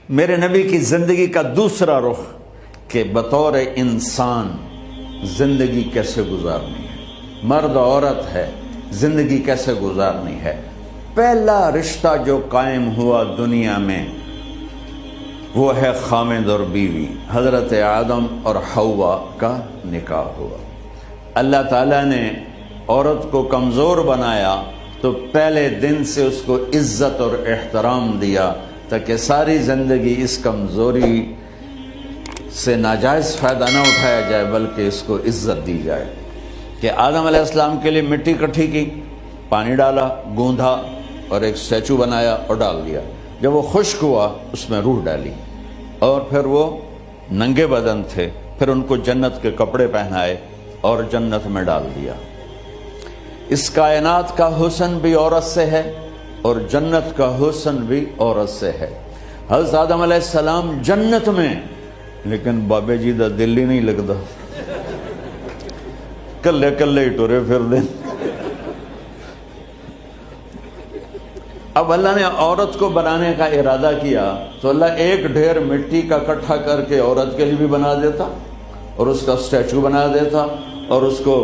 میرے نبی کی زندگی کا دوسرا رخ کہ بطور انسان زندگی کیسے گزارنی ہے، مرد عورت ہے زندگی کیسے گزارنی ہے۔ پہلا رشتہ جو قائم ہوا دنیا میں وہ ہے خامد اور بیوی، حضرت آدم اور حوا کا نکاح ہوا۔ اللہ تعالیٰ نے عورت کو کمزور بنایا تو پہلے دن سے اس کو عزت اور احترام دیا تاکہ ساری زندگی اس کمزوری سے ناجائز فائدہ نہ اٹھایا جائے بلکہ اس کو عزت دی جائے۔ کہ آدم علیہ السلام کے لیے مٹی اکٹھی کی، پانی ڈالا، گوندھا اور ایک اسٹیچو بنایا اور ڈال دیا۔ جب وہ خشک ہوا اس میں روح ڈالی اور پھر وہ ننگے بدن تھے، پھر ان کو جنت کے کپڑے پہنائے اور جنت میں ڈال دیا۔ اس کائنات کا حسن بھی عورت سے ہے اور جنت کا حسن بھی عورت سے ہے۔ حضرت آدم علیہ السلام جنت میں، لیکن بابے جی دا دل ہی نہیں لگتا، کلے کلے ہی ٹورے پھر دیں۔ اب اللہ نے عورت کو بنانے کا ارادہ کیا تو اللہ ایک ڈھیر مٹی کا اکٹھا کر کے عورت کے لیے بھی بنا دیتا اور اس کا اسٹیچو بنا دیتا اور اس کو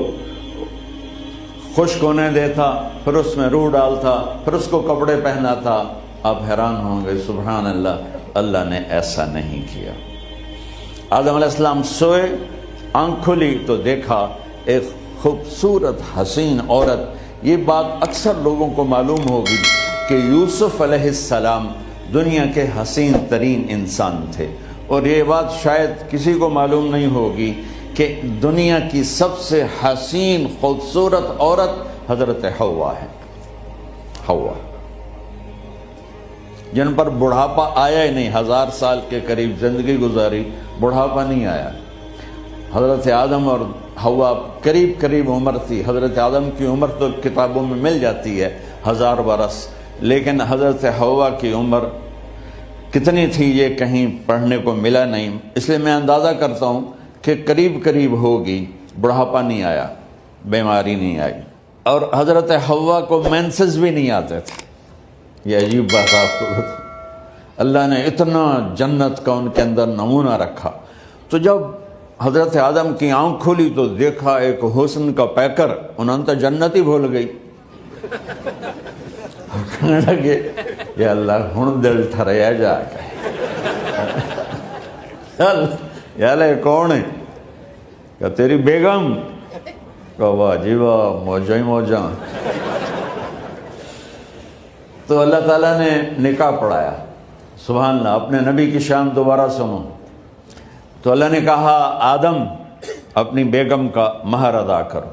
خشک ہونے دیتا، پھر اس میں روح ڈالتا، پھر اس کو کپڑے پہناتا۔ آپ حیران ہوں گے، سبحان اللہ، اللہ نے ایسا نہیں کیا۔ آدم علیہ السلام سوئے، آنکھ کھلی تو دیکھا ایک خوبصورت حسین عورت۔ یہ بات اکثر لوگوں کو معلوم ہوگی کہ یوسف علیہ السلام دنیا کے حسین ترین انسان تھے، اور یہ بات شاید کسی کو معلوم نہیں ہوگی کہ دنیا کی سب سے حسین خوبصورت عورت حضرت حوا ہے۔ حوا جن پر بڑھاپا آیا ہی نہیں، 1000 سال کے قریب زندگی گزاری، بڑھاپا نہیں آیا۔ حضرت آدم اور حوا قریب قریب عمر تھی۔ حضرت آدم کی عمر تو کتابوں میں مل جاتی ہے 1000 برس، لیکن حضرت حوا کی عمر کتنی تھی یہ کہیں پڑھنے کو ملا نہیں، اس لیے میں اندازہ کرتا ہوں کہ قریب قریب ہوگی۔ بڑھاپا نہیں آیا، بیماری نہیں آئی، اور حضرت حوا کو مینسز بھی نہیں آتے تھے۔ یہ عجیب بات آپ کو اللہ نے اتنا جنت کا ان کے اندر نمونہ رکھا۔ تو جب حضرت آدم کی آنکھ کھلی تو دیکھا ایک حسن کا پیکر، انہوں نے تو جنت ہی بھول گئی۔ کہنے لگے یا اللہ ہن دل ٹھریا جا کے، یا لے کون ہے؟ کہ تیری بیگم۔ کہ واہ جی واہ، موجاں ہی موجاں۔ تو اللہ تعالیٰ نے نکاح پڑھایا۔ سبحان اللہ، اپنے نبی کی شان دوبارہ سنو۔ تو اللہ نے کہا آدم اپنی بیگم کا مہر ادا کرو۔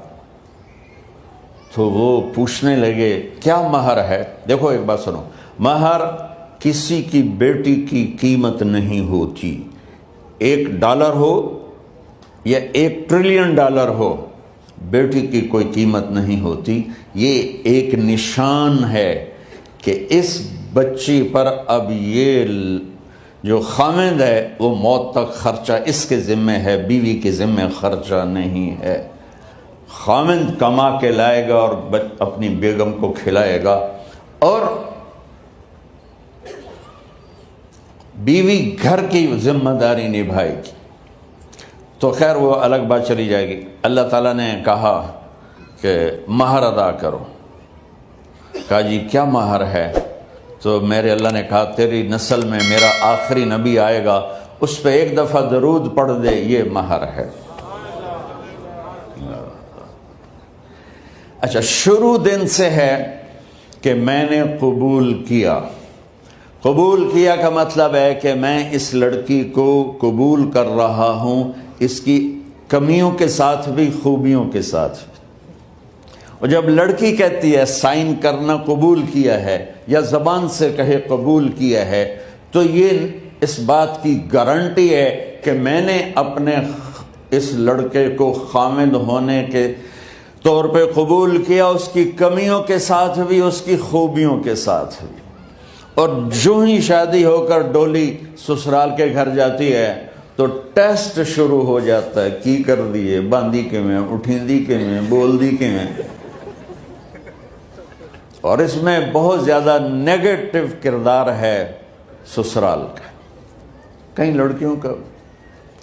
تو وہ پوچھنے لگے کیا مہر ہے؟ دیکھو ایک بات سنو، مہر کسی کی بیٹی کی قیمت نہیں ہوتی۔ $1 ہو یا $1 ٹریلین ہو، بیٹی کی کوئی قیمت نہیں ہوتی۔ یہ ایک نشان ہے کہ اس بچی پر اب یہ جو خامد ہے وہ موت تک خرچہ اس کے ذمہ ہے، بیوی کے ذمہ خرچہ نہیں ہے۔ خامد کما کے لائے گا اور اپنی بیگم کو کھلائے گا، اور بیوی گھر کی ذمہ داری نبھائے گی۔ تو خیر وہ الگ بات چلی جائے گی۔ اللہ تعالیٰ نے کہا کہ مہر ادا کرو۔ کہا جی کیا مہر ہے؟ تو میرے اللہ نے کہا تیری نسل میں میرا آخری نبی آئے گا، اس پہ ایک دفعہ درود پڑھ دے، یہ مہر ہے۔ اچھا، شروع دن سے ہے کہ میں نے قبول کیا۔ قبول کیا کا مطلب ہے کہ میں اس لڑکی کو قبول کر رہا ہوں، اس کی کمیوں کے ساتھ بھی خوبیوں کے ساتھ بھی۔ اور جب لڑکی کہتی ہے سائن کرنا قبول کیا ہے، یا زبان سے کہے قبول کیا ہے، تو یہ اس بات کی گارنٹی ہے کہ میں نے اپنے اس لڑکے کو خامد ہونے کے طور پہ قبول کیا، اس کی کمیوں کے ساتھ بھی، اس کی خوبیوں کے ساتھ بھی۔ اور جو ہی شادی ہو کر ڈولی سسرال کے گھر جاتی ہے تو ٹیسٹ شروع ہو جاتا ہے، کی کر دیے، باندھی کے میں، اٹھیندی کے میں، بول دی کے میں۔ اور اس میں بہت زیادہ نیگیٹو کردار ہے سسرال کا۔ کئی لڑکیوں کا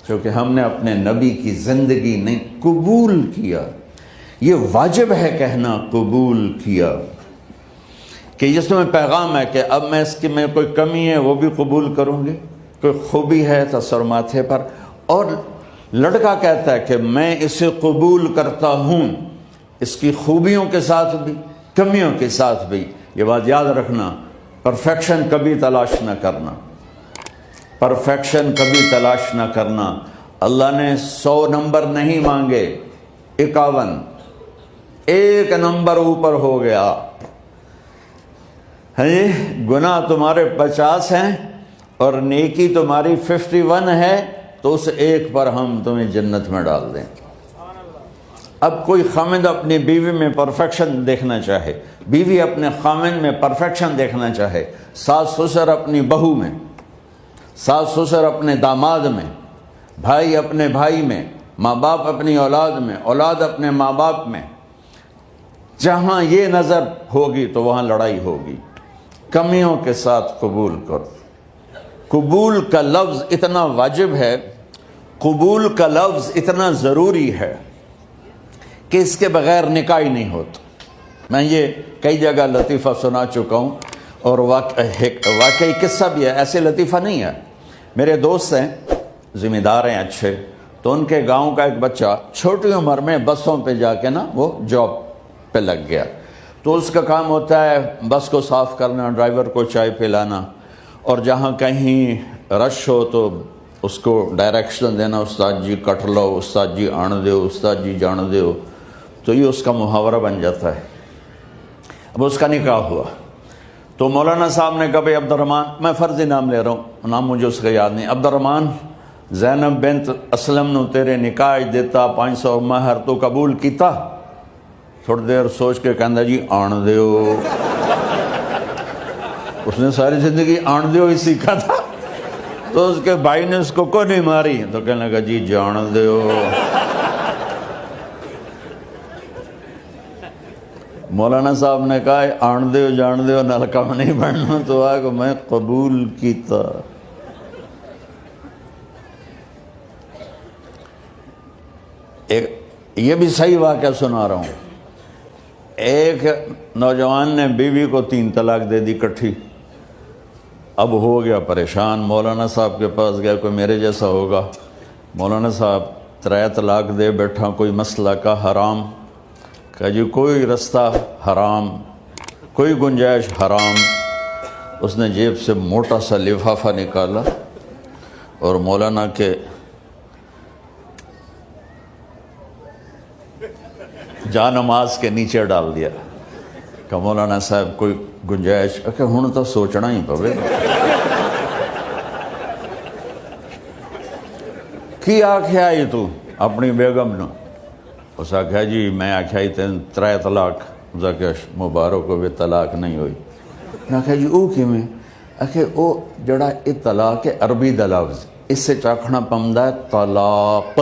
کیونکہ ہم نے اپنے نبی کی زندگی نہیں قبول کیا. یہ واجب ہے کہنا قبول کیا کہ اس میں پیغام ہے کہ اب میں اس کی میں کوئی کمی ہے وہ بھی قبول کروں گی, کوئی خوبی ہے تصور ماتھے پر, اور لڑکا کہتا ہے کہ میں اسے قبول کرتا ہوں اس کی خوبیوں کے ساتھ بھی کمیوں کے ساتھ بھی. یہ بات یاد رکھنا, پرفیکشن کبھی تلاش نہ کرنا, پرفیکشن کبھی تلاش نہ کرنا. اللہ نے 100 نمبر نہیں مانگے, 51, ایک نمبر اوپر ہو گیا. گناہ تمہارے 50 ہیں اور نیکی تمہاری 51 ہے, تو اس ایک پر ہم تمہیں جنت میں ڈال دیں. اب کوئی خامند اپنی بیوی میں پرفیکشن دیکھنا چاہے, بیوی اپنے خامند میں پرفیکشن دیکھنا چاہے, ساس سسر اپنی بہو میں, ساس سسر اپنے داماد میں, بھائی اپنے بھائی میں, ماں باپ اپنی اولاد میں, اولاد اپنے ماں باپ میں, جہاں یہ نظر ہوگی تو وہاں لڑائی ہوگی. کمیوں کے ساتھ قبول کرو. قبول کا لفظ اتنا واجب ہے, قبول کا لفظ اتنا ضروری ہے کہ اس کے بغیر نکاح ہی نہیں ہوتا. میں یہ کئی جگہ لطیفہ سنا چکا ہوں, اور واقعی قصہ بھی ہے, ایسے لطیفہ نہیں ہے. میرے دوست ہیں, ذمہ دار ہیں اچھے, تو ان کے گاؤں کا ایک بچہ چھوٹی عمر میں بسوں پہ جا کے وہ جاب پہ لگ گیا. تو اس کا کام ہوتا ہے بس کو صاف کرنا, ڈرائیور کو چائے پلانا, اور جہاں کہیں رش ہو تو اس کو ڈائریکشن دینا, استاد جی کٹ لو, استاد جی آن دیو, استاد جی جان دیو. تو یہ اس کا محاورہ بن جاتا ہے. اب اس کا نکاح ہوا تو مولانا صاحب نے کہا بھائی عبد الرحمن, میں فرضی نام لے رہا ہوں, نام مجھے اس کا یاد نہیں, عبد الرحمن زینب بنت اسلم نو تیرے نکاح دیتا 500 مہر تو قبول کیتا. تھوڑی دیر سوچ کے کہندا جی آن دیو. اس نے ساری زندگی آن دیو ہی سیکھا تھا. تو اس کے بھائی نے اس کو کوئی نہیں ماری, تو کہنے لگا جی جان دیو. مولانا صاحب نے کہا آن دیو جان دیو نال کم نہیں بننا, تو آگے میں قبول کیتا. یہ بھی صحیح واقعہ سنا رہا ہوں. ایک نوجوان نے بیوی کو 3 طلاق دے دی کٹھی. اب ہو گیا پریشان, مولانا صاحب کے پاس گیا, کوئی میرے جیسا ہوگا. مولانا صاحب 3 طلاق دے بیٹھا, کوئی مسئلہ کا حرام. کہا جی کوئی رستہ حرام, کوئی گنجائش حرام. اس نے جیب سے موٹا سا لفافہ نکالا اور مولانا کے جا نماز کے نیچے ڈال دیا. کہ مولانا صاحب کوئی گنجائش, کہ ہن تو سوچنا ہی پوے. کی آکھیا یہ تو اپنی بیگم نو؟ اس آکھیا جی میں آکھیا ہی 3 طلاق. اس آکھیا مبارک ہوئے طلاق نہیں ہوئی. میں آکھیا جی او کیویں؟ آکھے او جڑا یہ طلاق ہے عربی دا لفظ, اس سے چاکھنا پمدا ہے طلاق.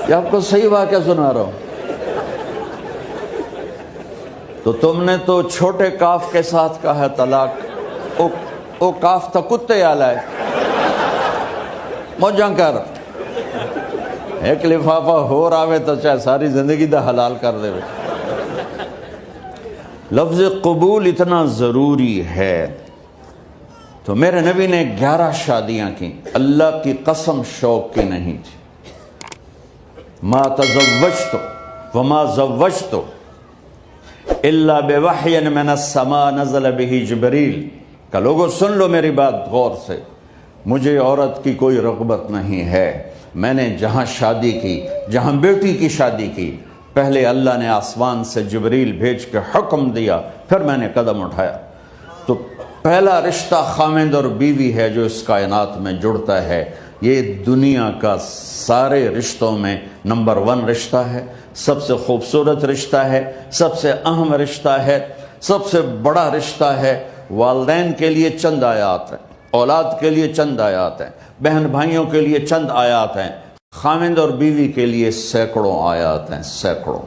یہ آپ کو صحیح واقعہ سنا رہا ہوں. تو تم نے تو چھوٹے کاف کے ساتھ کہا ہے طلاق. او کاف تھا کتے آلا ہے. موجاں کر, ایک لفافہ ہو راوے تو چاہے ساری زندگی دا حلال کر دے. لفظ قبول اتنا ضروری ہے. تو میرے نبی نے 11 شادیاں کی, اللہ کی قسم شوق کی نہیں تھی. ما تزوجت وما زوجت الا بوحی من السماء نزل به جبریل. کہ لوگوں سن لو میری بات غور سے, مجھے عورت کی کوئی رغبت نہیں ہے. میں نے جہاں شادی کی, جہاں بیٹی کی شادی کی, پہلے اللہ نے آسمان سے جبریل بھیج کے حکم دیا, پھر میں نے قدم اٹھایا. تو پہلا رشتہ خامند اور بیوی ہے جو اس کائنات میں جڑتا ہے. یہ دنیا کا سارے رشتوں میں نمبر 1 رشتہ ہے, سب سے خوبصورت رشتہ ہے, سب سے اہم رشتہ ہے, سب سے بڑا رشتہ ہے. والدین کے لیے چند آیات ہیں, اولاد کے لیے چند آیات ہیں, بہن بھائیوں کے لیے چند آیات ہیں, خامند اور بیوی کے لیے سینکڑوں آیات ہیں, سینکڑوں.